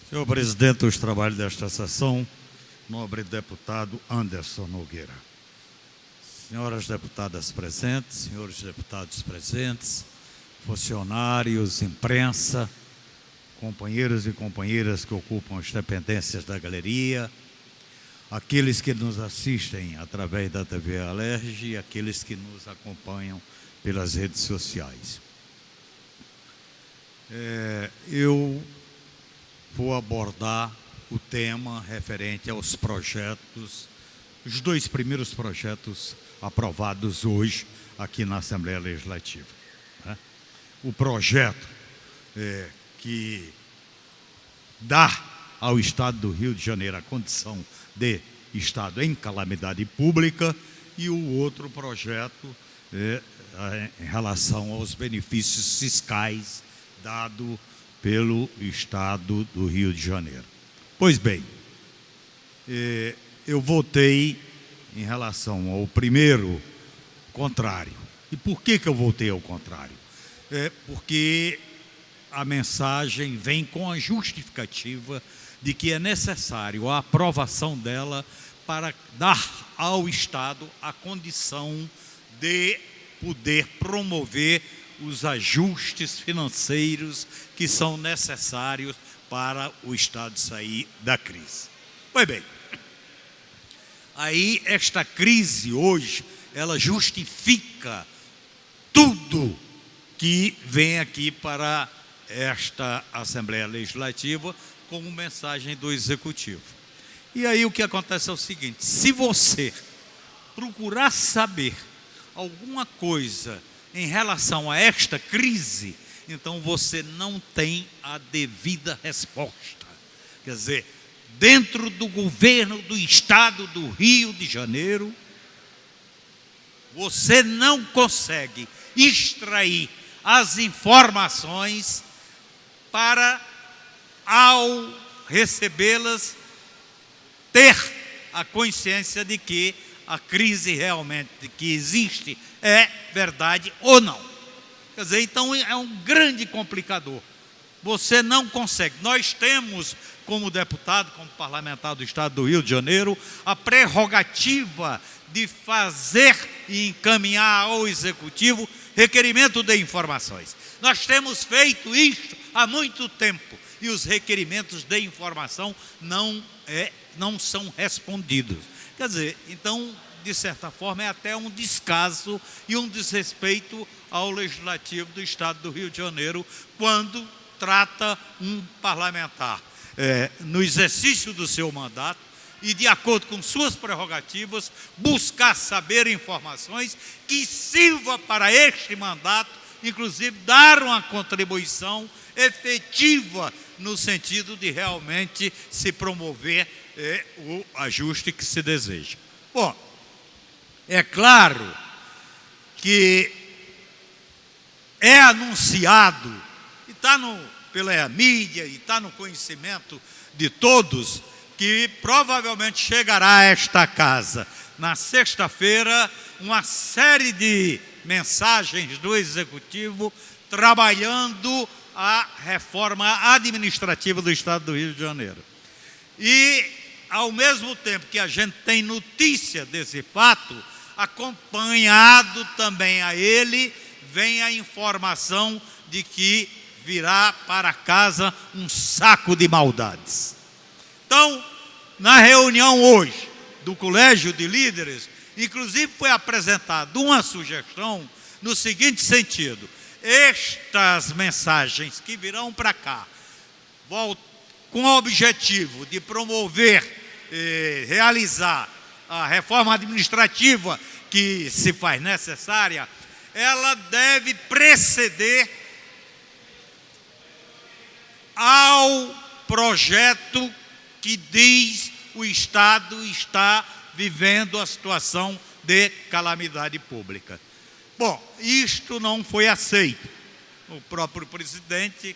Senhor presidente dos trabalhos desta sessão, nobre deputado Anderson Nogueira. Senhoras deputadas presentes, senhores deputados presentes, funcionários, imprensa, companheiros e companheiras que ocupam as dependências da galeria, aqueles que nos assistem através da TV Alerj e aqueles que nos acompanham pelas redes sociais. Eu vou abordar o tema referente aos projetos, os dois primeiros projetos aprovados hoje aqui na Assembleia Legislativa. O projeto que dá ao Estado do Rio de Janeiro a condição de Estado em calamidade pública e o outro projeto em relação aos benefícios fiscais dado pelo Estado do Rio de Janeiro. Pois bem, eu votei em relação ao primeiro contrário. E por que eu votei ao contrário? Porque a mensagem vem com a justificativa de que é necessário a aprovação dela para dar ao Estado a condição de poder promover os ajustes financeiros que são necessários para o Estado sair da crise. Pois bem, aí esta crise hoje, ela justifica tudo que vem aqui para esta Assembleia Legislativa como mensagem do Executivo. E aí o que acontece é o seguinte: se você procurar saber alguma coisa em relação a esta crise, então você não tem a devida resposta. Quer dizer, dentro do governo do Estado do Rio de Janeiro, você não consegue extrair as informações para, ao recebê-las, ter a consciência de que a crise realmente que existe é verdade ou não. Quer dizer, então é um grande complicador. Você não consegue. Nós temos, como deputado, como parlamentar do Estado do Rio de Janeiro, a prerrogativa de fazer e encaminhar ao Executivo requerimento de informações. Nós temos feito isto há muito tempo e os requerimentos de informação não são respondidos. Quer dizer, então, de certa forma, é até um descaso e um desrespeito ao Legislativo do Estado do Rio de Janeiro quando trata um parlamentar no exercício do seu mandato e, de acordo com suas prerrogativas, buscar saber informações que sirva para este mandato, inclusive dar uma contribuição efetiva no sentido de realmente se promover o ajuste que se deseja. Bom, é claro que é anunciado, e está pela mídia, e está no conhecimento de todos, que provavelmente chegará a esta casa, na sexta-feira, uma série de mensagens do Executivo trabalhando a reforma administrativa do Estado do Rio de Janeiro. E, ao mesmo tempo que a gente tem notícia desse fato, acompanhado também a ele, vem a informação de que virá para casa um saco de maldades. Então, na reunião hoje do Colégio de Líderes, inclusive foi apresentada uma sugestão no seguinte sentido: estas mensagens que virão para cá, com o objetivo de promover, realizar a reforma administrativa que se faz necessária, ela deve preceder ao projeto que diz o Estado está vivendo a situação de calamidade pública. Bom, isto não foi aceito. O próprio presidente,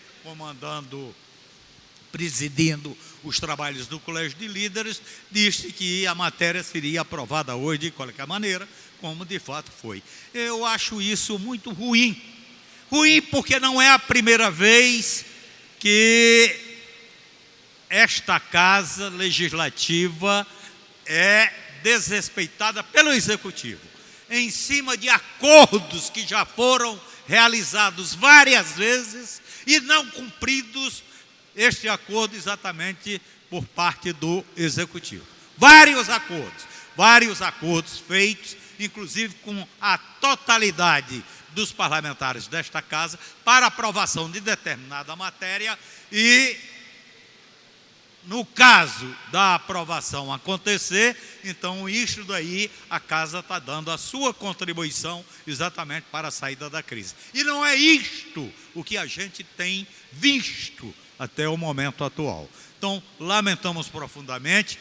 presidindo os trabalhos do Colégio de Líderes, disse que a matéria seria aprovada hoje de qualquer maneira, como de fato foi. Eu acho isso muito ruim. Ruim porque não é a primeira vez que esta casa legislativa é desrespeitada pelo Executivo, em cima de acordos que já foram realizados várias vezes e não cumpridos, este acordo exatamente por parte do Executivo. Vários acordos feitos, inclusive com a totalidade dos parlamentares desta casa, para aprovação de determinada matéria e, no caso da aprovação acontecer, então isto daí a casa está dando a sua contribuição exatamente para a saída da crise. E não é isto o que a gente tem visto até o momento atual. Então, lamentamos profundamente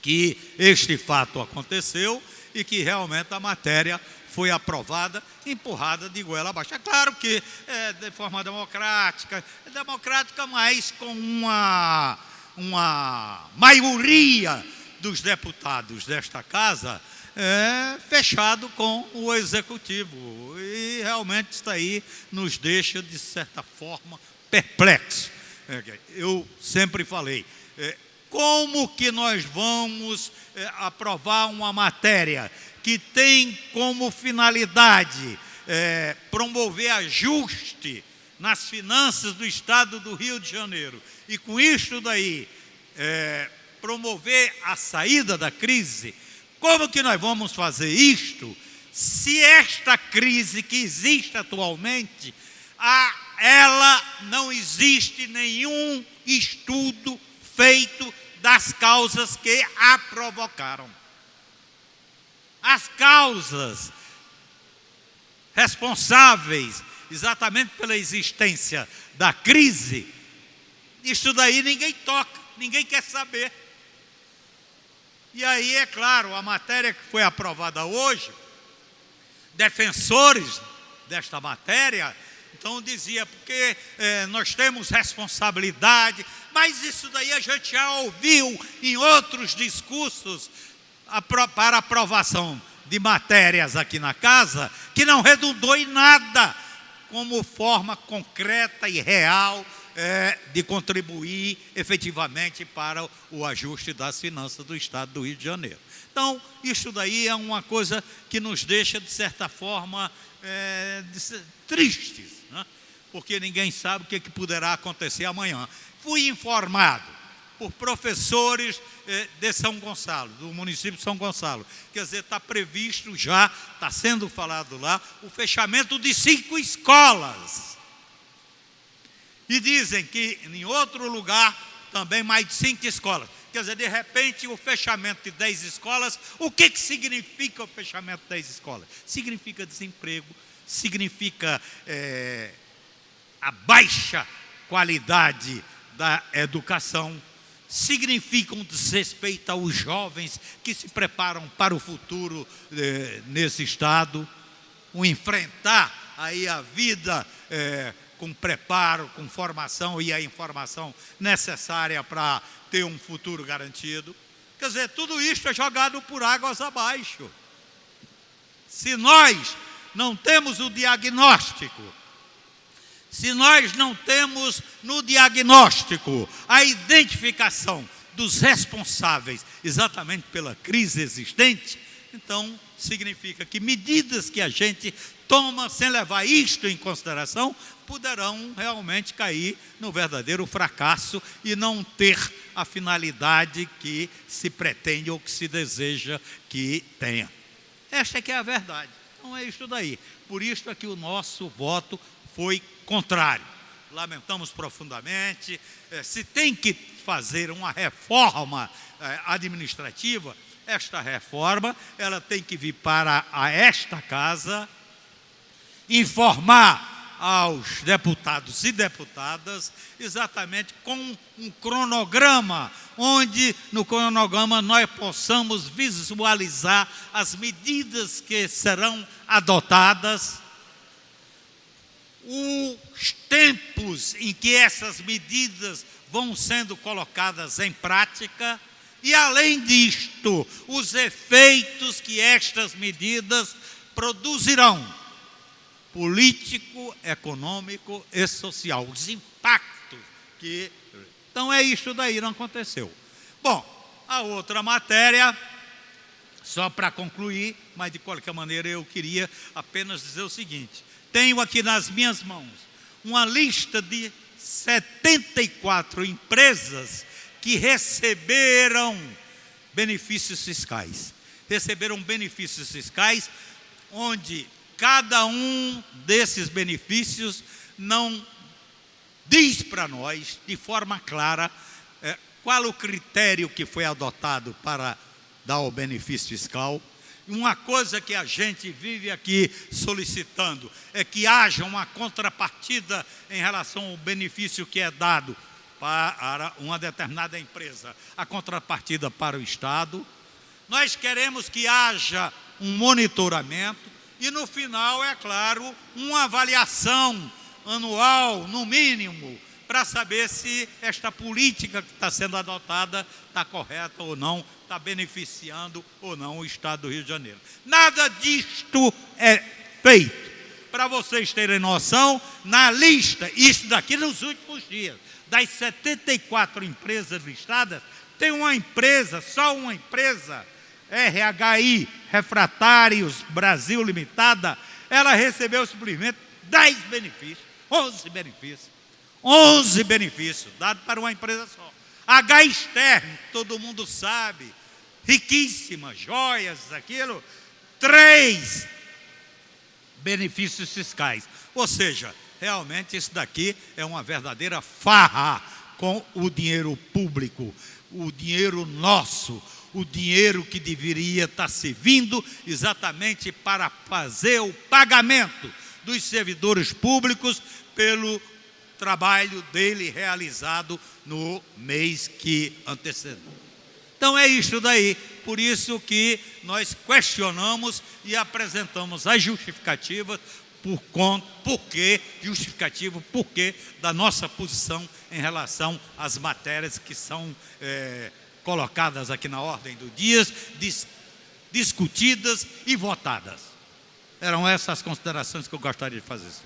que este fato aconteceu e que realmente a matéria foi aprovada, empurrada de goela abaixo. É claro que é de forma democrática, mas com uma maioria dos deputados desta casa fechado com o Executivo. E realmente isso aí nos deixa, de certa forma, perplexos. Eu sempre falei, como que nós vamos aprovar uma matéria que tem como finalidade promover ajuste nas finanças do Estado do Rio de Janeiro e com isso daí promover a saída da crise? Como que nós vamos fazer isto se esta crise que existe atualmente, ela não existe nenhum estudo feito das causas que a provocaram? As causas responsáveis exatamente pela existência da crise, isso daí ninguém toca, ninguém quer saber. E aí, é claro, a matéria que foi aprovada hoje, defensores desta matéria, então dizia, porque nós temos responsabilidade, mas isso daí a gente já ouviu em outros discursos para aprovação de matérias aqui na casa, que não redundou em nada como forma concreta e real de contribuir efetivamente para o ajuste das finanças do Estado do Rio de Janeiro. Então, isso daí é uma coisa que nos deixa, de certa forma, tristes, né? Porque ninguém sabe o que poderá acontecer amanhã. Fui informado por professores de São Gonçalo, do município de São Gonçalo. Quer dizer, está previsto já, está sendo falado lá, o fechamento de 5 escolas. E dizem que em outro lugar também mais de 5 escolas. Quer dizer, de repente, o fechamento de 10 escolas, o que significa o fechamento de 10 escolas? Significa desemprego, significa a baixa qualidade da educação, significa um desrespeito aos jovens que se preparam para o futuro nesse estado, o enfrentar aí a vida com preparo, com formação e a informação necessária para ter um futuro garantido. Quer dizer, tudo isso é jogado por águas abaixo. Se nós não temos o diagnóstico, se nós não temos no diagnóstico a identificação dos responsáveis exatamente pela crise existente, então significa que medidas que a gente toma sem levar isto em consideração poderão realmente cair no verdadeiro fracasso e não ter a finalidade que se pretende ou que se deseja que tenha. Esta é que é a verdade. Então é isso daí. Por isso é que o nosso voto foi contrário. Lamentamos profundamente. Se tem que fazer uma reforma administrativa, esta reforma ela tem que vir para esta casa, informar aos deputados e deputadas exatamente com um cronograma, onde no cronograma nós possamos visualizar as medidas que serão adotadas, os tempos em que essas medidas vão sendo colocadas em prática e, além disto, os efeitos que estas medidas produzirão, político, econômico e social, os impactos que... Então é isso daí, não aconteceu. Bom, a outra matéria, só para concluir, mas de qualquer maneira eu queria apenas dizer o seguinte: tenho aqui nas minhas mãos uma lista de 74 empresas que receberam benefícios fiscais. Receberam benefícios fiscais onde cada um desses benefícios não diz para nós de forma clara qual o critério que foi adotado para dar o benefício fiscal. Uma coisa que a gente vive aqui solicitando é que haja uma contrapartida em relação ao benefício que é dado para uma determinada empresa, a contrapartida para o Estado. Nós queremos que haja um monitoramento e, no final, é claro, uma avaliação anual, no mínimo, para saber se esta política que está sendo adotada está correta ou não, está beneficiando ou não o Estado do Rio de Janeiro. Nada disto é feito. Para vocês terem noção, na lista, isso daqui nos últimos dias, das 74 empresas listadas, tem uma empresa, só uma empresa, RHI Refratários Brasil Limitada, ela recebeu simplesmente 10 benefícios, 11 benefícios, dados para uma empresa só. H Externo, todo mundo sabe, riquíssima, joias, aquilo, 3 benefícios fiscais. Ou seja, realmente isso daqui é uma verdadeira farra com o dinheiro público, o dinheiro nosso, o dinheiro que deveria estar servindo exatamente para fazer o pagamento dos servidores públicos pelo trabalho dele realizado no mês que antecedeu. Então é isso daí, por isso que nós questionamos e apresentamos as justificativas porquê da nossa posição em relação às matérias que são colocadas aqui na ordem do dia, discutidas e votadas. Eram essas as considerações que eu gostaria de fazer, senhor.